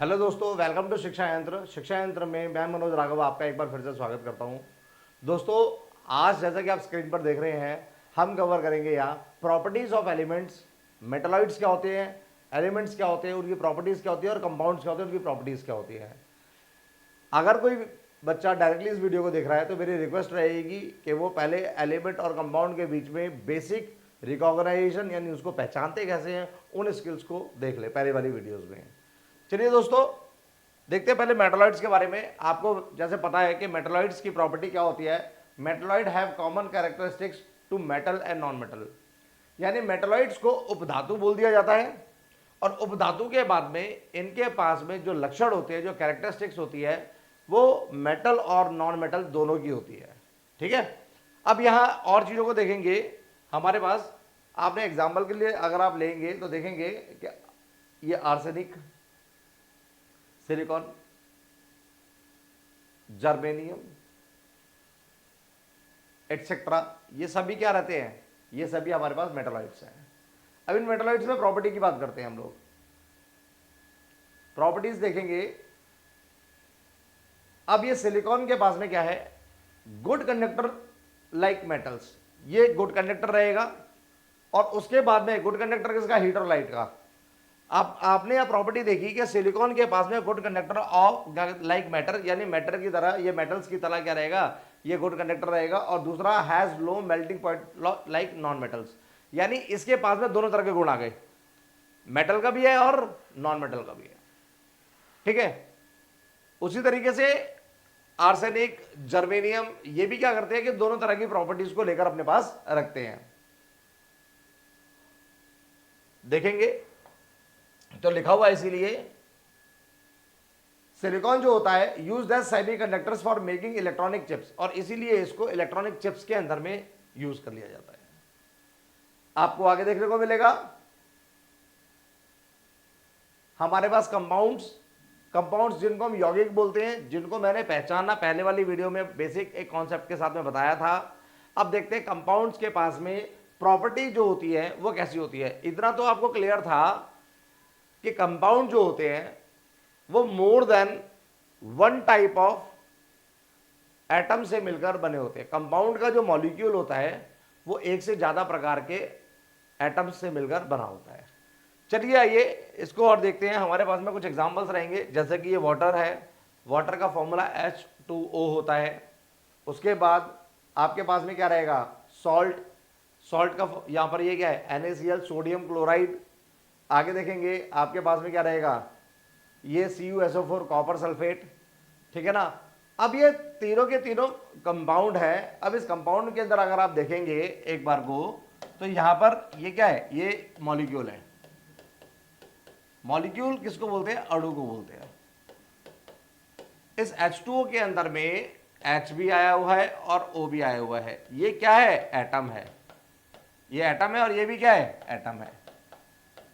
Hello दोस्तों, welcome to शिक्षा यंत्र। शिक्षा यंत्र में मैं मनोज राघव आपका एक बार फिर से स्वागत करता हूं। दोस्तों, आज जैसा कि आप स्क्रीन पर देख रहे हैं, हम कवर करेंगे यहाँ प्रॉपर्टीज ऑफ एलिमेंट्स। मेटालॉइड्स क्या होते हैं, एलिमेंट्स क्या होते हैं, उनकी प्रॉपर्टीज क्या होती है, और कंपाउंड्स क्या होते हैं, उनकी प्रॉपर्टीज क्या होती है। अगर कोई बच्चा डायरेक्टली इस वीडियो को देख रहा है तो मेरी रिक्वेस्ट रहेगी कि वो पहले एलिमेंट और कंपाउंड के बीच में बेसिक रिकॉग्नाइजेशन यानी उसको पहचानते कैसे हैं उन स्किल्स को देख ले पहले वाली वीडियोस में। चलिए दोस्तों, देखते हैं पहले मेटालॉइड्स के बारे में। आपको जैसे पता है कि मेटालॉइड्स की प्रॉपर्टी क्या होती है। Metalloid have common characteristics to metal and non metal, यानी मेटालॉइड्स को उपधातु बोल दिया जाता है, और उपधातु के बाद में इनके पास में जो लक्षण होते हैं, जो कैरेक्टरिस्टिक्स होती है, वो मेटल और नॉन मेटल दोनों की होती है। ठीक है, अब यहां और चीजों को देखेंगे। हमारे पास आपने एग्जाम्पल के लिए अगर आप लेंगे तो देखेंगे कि ये आर्सेनिक, सिलिकॉन, जर्मेनियम एटसेट्रा, ये सभी क्या रहते हैं, ये सभी हमारे पास मेटालॉइड्स हैं। अब इन मेटालॉइड्स में प्रॉपर्टी की बात करते हैं हम लोग। प्रॉपर्टीज देखेंगे। अब ये सिलिकॉन के पास में क्या है, गुड कंडक्टर लाइक मेटल्स, ये गुड कंडक्टर रहेगा। और उसके बाद में गुड कंडक्टर किसका, हीट और लाइट का। अब आपने यह प्रॉपर्टी देखी कि सिलिकॉन के पास में good conductor of like matter, यानी मैटर की तरह, ये मेटल्स की तरह क्या रहेगा, ये गुड कंडक्टर रहेगा। और दूसरा has low melting point like non metals, यानी इसके पास में दोनों तरह के गुण आ गए, मेटल का भी है और नॉन मेटल का भी है। ठीक है, उसी तरीके से आर्सेनिक, जर्मेनियम, ये भी क्या करते हैं कि दोनों तरह की प्रॉपर्टीज को लेकर अपने पास रखते हैं। देखेंगे तो लिखा हुआ है इसीलिए सिलिकॉन जो होता है used as semiconductors for making electronic chips, और इसीलिए इसको इलेक्ट्रॉनिक चिप्स के अंदर में यूज कर लिया जाता है। आपको आगे देखने को मिलेगा हमारे पास कंपाउंड्स जिनको हम यौगिक बोलते हैं, जिनको मैंने पहचाना पहले वाली वीडियो में बेसिक एक कॉन्सेप्ट के साथ में बताया था। अब देखते हैं कंपाउंड्स के पास में प्रॉपर्टी जो होती है वो कैसी होती है। इतना तो आपको क्लियर था कि कंपाउंड जो होते हैं वो more than one type of atom से मिलकर बने होते हैं। कंपाउंड का जो मॉलिक्यूल होता है वो एक से ज्यादा प्रकार के एटम्स से मिलकर बना होता है। चलिए आइए इसको और देखते हैं। हमारे पास में कुछ एग्जांपल्स रहेंगे, जैसे कि ये वाटर है, वाटर का फॉर्मूला H2O होता है। उसके बाद आपके पास में क्या रहेगा, सॉल्ट का यहां पर ये क्या है, NaCl, सोडियम क्लोराइड। आगे देखेंगे आपके पास में क्या रहेगा, ये CuSO4, कॉपर सल्फेट। ठीक है ना। अब ये तीनों के तीनों कंपाउंड है। अब इस कंपाउंड के अंदर अगर आप देखेंगे एक बार को, तो यहां पर ये क्या है, ये मॉलिक्यूल है। मॉलिक्यूल किसको बोलते हैं, अणु को बोलते हैं। इस H2O के अंदर में H भी आया हुआ है और O भी आया हुआ है। ये क्या है, एटम है। ये एटम है और ये भी क्या है, एटम है।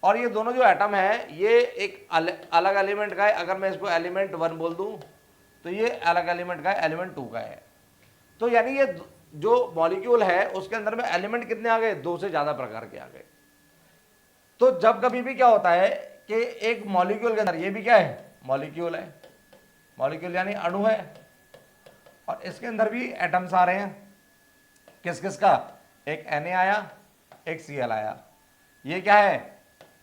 और ये दोनों जो एटम है ये एक अलग एलिमेंट का है। अगर मैं इसको एलिमेंट 1 बोल दूं तो ये अलग एलिमेंट का है, एलिमेंट 2 का है। तो यानी ये जो मॉलिक्यूल है उसके अंदर में एलिमेंट कितने आ गए, 2 से ज्यादा प्रकार के आ गए। तो जब कभी भी क्या होता है कि एक मॉलिक्यूल के अंदर, ये भी क्या है, मॉलिक्यूल है, मॉलिक्यूल यानी अणु है, और इसके अंदर भी एटम्स आ रहे हैं। किस किस का, एक Na आया, एक Cl आया। ये क्या है,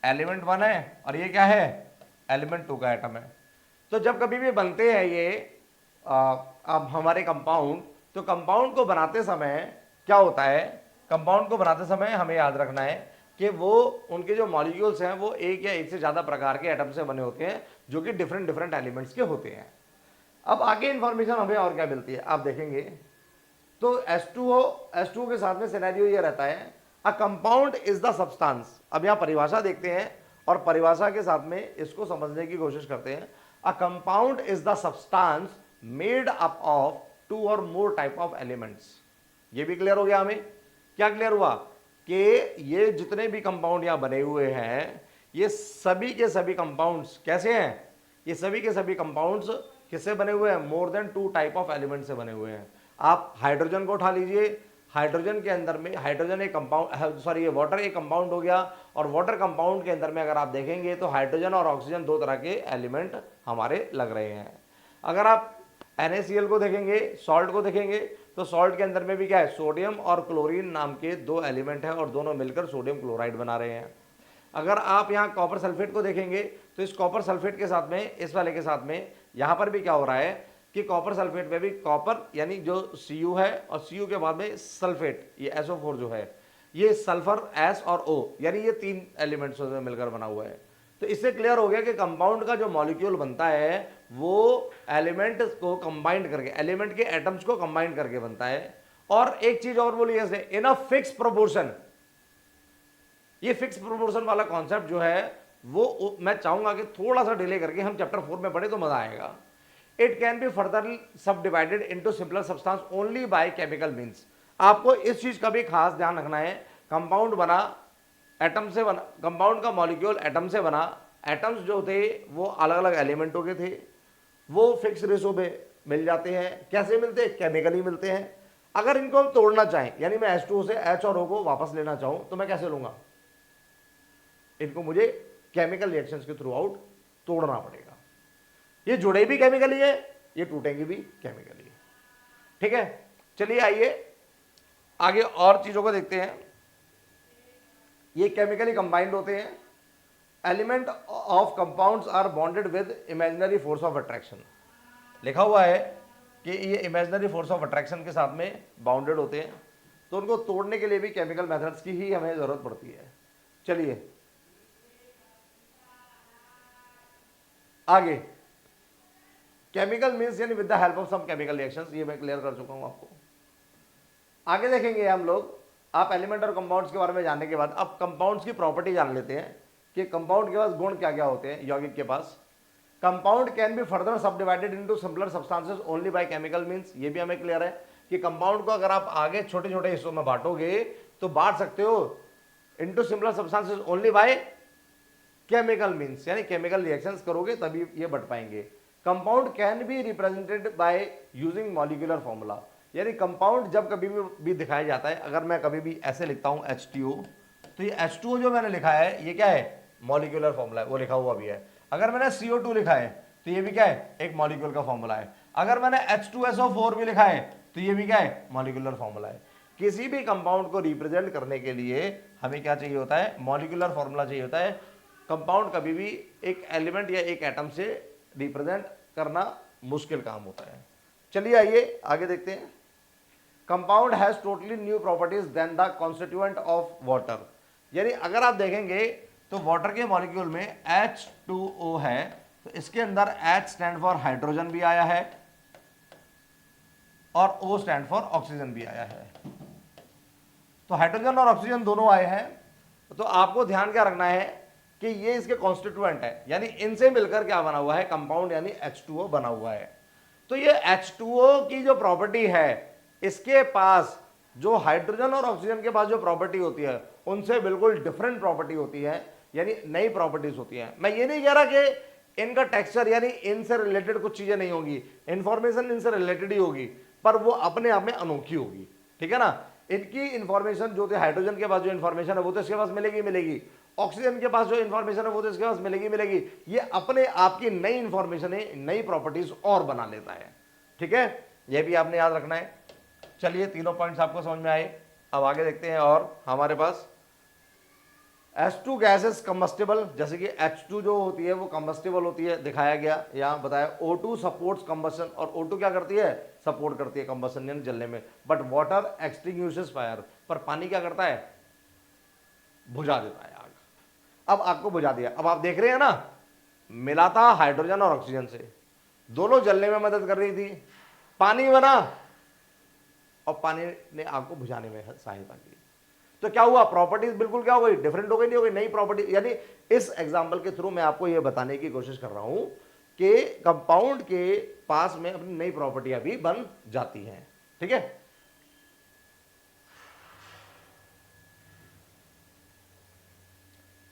एलिमेंट 1 है, और ये क्या है, एलिमेंट 2 का एटम है। तो जब कभी भी बनते हैं ये अब हमारे कंपाउंड, तो कंपाउंड को बनाते समय क्या होता है, कंपाउंड को बनाते समय हमें याद रखना है कि वो उनके जो मॉलिक्यूल्स हैं वो एक या एक से ज्यादा प्रकार के एटम से बने होते हैं, जो कि डिफरेंट एलिमेंट्स के होते हैं। अब आगे इंफॉर्मेशन हमें और क्या मिलती है आप देखेंगे। तो H2O के साथ में सिनेरियो ये रहता है, a compound is the substance. अब यहां परिभाषा देखते हैं और परिभाषा के साथ में इसको समझने की कोशिश करते हैं। A compound is the substance made up of 2 और मोर टाइप ऑफ एलिमेंट्स। ये भी क्लियर हो गया हमें। क्या क्लियर हुआ कि ये जितने भी कंपाउंड यहां बने हुए हैं, ये सभी के सभी कंपाउंड्स कैसे हैं, ये सभी के सभी कंपाउंड्स किससे बने हुए हैं, more than 2 type of element से बने हुए हैं। आप हाइड्रोजन को उठा लीजिए, हाइड्रोजन के अंदर में हाइड्रोजन एक कंपाउंड, सॉरी ये वाटर एक कंपाउंड हो गया, और वाटर कंपाउंड के अंदर में अगर आप देखेंगे तो हाइड्रोजन और ऑक्सीजन दो तरह के एलिमेंट हमारे लग रहे हैं। अगर आप NaCl को देखेंगे, सॉल्ट को देखेंगे, तो सॉल्ट के अंदर में भी क्या है, सोडियम और क्लोरीन नाम के दो एलिमेंट हैं और दोनों मिलकर सोडियम क्लोराइड बना रहे हैं। अगर आप यहाँ कॉपर सल्फेट को देखेंगे तो इस कॉपर सल्फेट के साथ में, इस वाले के साथ में यहाँ पर भी क्या हो रहा है कि कॉपर सल्फेट में भी कॉपर यानी जो Cu है और Cu के बाद में सल्फेट, ये SO4 जो है, ये सल्फर S और O यानी ये तीन एलिमेंट्स में मिलकर बना हुआ है। तो इससे क्लियर हो गया कि कंपाउंड का जो मॉलिक्यूल बनता है वो एलिमेंट को कंबाइंड करके, एलिमेंट के एटम्स को कंबाइंड करके बनता है। और एक चीज और बोली है इन अ फिक्स प्रोपोर्शन। ये फिक्स प्रोपोर्शन वाला कॉन्सेप्ट जो है वो मैं चाहूंगा कि थोड़ा सा डिले करके हम चैप्टर 4 में पढ़े तो मजा आएगा। इट कैन बी फर्दर सब divided into simpler substance only by chemical means. आपको इस चीज का भी खास ध्यान रखना है, कंपाउंड बना एटम से बना, कंपाउंड का मॉलिक्यूल एटम से बना, एटम्स जो थे वो अलग अलग एलिमेंटों के थे, वो फिक्स रेशो में मिल जाते हैं। कैसे मिलते हैं? केमिकली मिलते हैं। अगर इनको हम तोड़ना चाहें, यानी मैं H2O से H और O को वापस लेना चाहूं तो मैं कैसे लूंगा? इनको मुझे केमिकल रिएक्शंस के थ्रू आउट तोड़ना पड़ेगा। ये जुड़े भी केमिकली है, ये टूटेंगे भी केमिकली। ठीक है, चलिए आइए आगे और चीजों को देखते हैं। ये केमिकली कंबाइंड होते हैं। Element of compounds are bonded with imaginary force of attraction. लिखा हुआ है कि ये इमेजिनरी फोर्स ऑफ अट्रैक्शन के साथ में बाउंडेड होते हैं, तो उनको तोड़ने के लिए भी केमिकल मेथड्स की ही हमें जरूरत पड़ती है। चलिए आगे, केमिकल मीन्स यानी with the help of some chemical reactions, ये मैं क्लियर कर चुका हूं आपको। आगे देखेंगे हम लोग, आप एलिमेंट और कंपाउंड्स के बारे में जानने के बाद अब कंपाउंड्स की प्रॉपर्टी जान लेते हैं कि कंपाउंड के पास गुण क्या क्या होते हैं यौगिक के पास। कंपाउंड कैन बी फर्दर सब divided into simpler substances only by chemical means, ये भी हमें क्लियर है कि कंपाउंड को अगर आप आगे छोटे छोटे हिस्सों में बांटोगे तो बांट सकते हो into simpler substances only by chemical means, यानी केमिकल रिएक्शंस करोगे तभी ये बट पाएंगे। Compound can be represented by using molecular formula, यानी कंपाउंड जब कभी भी दिखाया जाता है, अगर मैं कभी भी ऐसे लिखता हूं H2O, तो ये H2O जो मैंने लिखा है ये क्या है? मॉलिक्यूलर फॉर्मूला है, वो लिखा हुआ भी है। अगर मैंने CO2 लिखा है तो ये भी क्या है? एक मॉलिक्यूल का फॉर्मूला है। अगर मैंने H2SO4 भी लिखा है तो ये भी क्या है? मॉलिक्यूलर फॉर्मूला है। किसी भी कंपाउंड को रिप्रेजेंट करने के लिए हमें क्या चाहिए होता है? मॉलिक्यूलर फॉर्मूला चाहिए होता है। कंपाउंड कभी भी एक एलिमेंट या एक एटम से रिप्रेजेंट करना मुश्किल काम होता है। चलिए आइए आगे देखते हैं। Compound has totally new properties than the constituent of water, यानी अगर आप देखेंगे तो वाटर के मॉलिक्यूल में H2O है तो इसके अंदर H स्टैंड फॉर हाइड्रोजन भी आया है और O स्टैंड फॉर ऑक्सीजन भी आया है। तो हाइड्रोजन और ऑक्सीजन दोनों आए हैं, तो आपको ध्यान क्या रखना है कि ये इसके कॉन्स्टिट्यूएंट है, यानी इनसे मिलकर क्या बना हुआ है? कंपाउंड यानी H2O बना हुआ है। तो ये H2O की जो प्रॉपर्टी है, इसके पास जो हाइड्रोजन और ऑक्सीजन के पास जो प्रॉपर्टी होती है उनसे बिल्कुल डिफरेंट प्रॉपर्टी होती है, यानी नई प्रॉपर्टीज होती हैं। मैं ये नहीं कह रहा कि इनका टेक्सचर यानी इनसे रिलेटेड कुछ चीजें नहीं होगी, इंफॉर्मेशन इनसे रिलेटेड ही होगी, पर वो अपने आप में अनोखी होगी। ठीक है ना? इनकी इंफॉर्मेशन जो थी, हाइड्रोजन के पास जो इंफॉर्मेशन है वो तो इसके पास मिलेगी मिलेगी, ऑक्सीजन के पास जो इंफॉर्मेशन है वो तो इसके पास मिलेगी मिलेगी। ये अपने आप की नई इंफॉर्मेशन है, नई प्रॉपर्टीज और बना लेता है। ठीक है, ये भी आपने याद रखना है। चलिए तीनों पॉइंट्स आपको समझ में आए, अब आगे देखते हैं। और हमारे पास H2 गैस इज कम्बस्टेबल, जैसे कि H2 जो होती है वो कम्बस्टेबल होती है, दिखाया गया यहाँ बताया। O2 सपोर्ट्स कम्बस्शन, और O2 क्या करती है? सपोर्ट करती है कम्बस्शन यानी जलने में। बट वाटर एक्सटिंग्विशेस फायर, पर पानी क्या करता है? बुझा देता है आग। अब आग को बुझा दिया, अब आप देख रहे हैं ना, मिला था हाइड्रोजन और ऑक्सीजन से, दोनों जलने में मदद कर रही थी, पानी बना और पानी ने आग को बुझाने में सहायता की। तो क्या हुआ? प्रॉपर्टीज बिल्कुल क्या हो गई? डिफरेंट हो गई, नहीं हो गई? नई प्रॉपर्टी। यानी इस एग्जांपल के थ्रू मैं आपको यह बताने की कोशिश कर रहा हूं कि कंपाउंड के पास में अपनी नई प्रॉपर्टियां भी बन जाती हैं। ठीक है,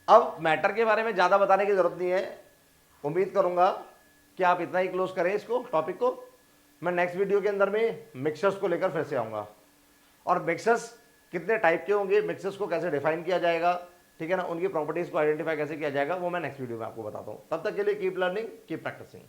अब मैटर के बारे में ज्यादा बताने की जरूरत नहीं है। उम्मीद करूंगा कि आप इतना ही क्लोज करें इसको, टॉपिक को। मैं नेक्स्ट वीडियो के अंदर में मिक्सचर्स को लेकर फिर से आऊंगा। और मिक्सर्स कितने टाइप के होंगे, मिक्सर्स को कैसे डिफाइन किया जाएगा, ठीक है ना, उनकी प्रॉपर्टीज को आइडेंटिफाई कैसे किया जाएगा, वो मैं नेक्स्ट वीडियो में आपको बताता हूँ। तब तक के लिए कीप लर्निंग, कीप प्रैक्टिसिंग।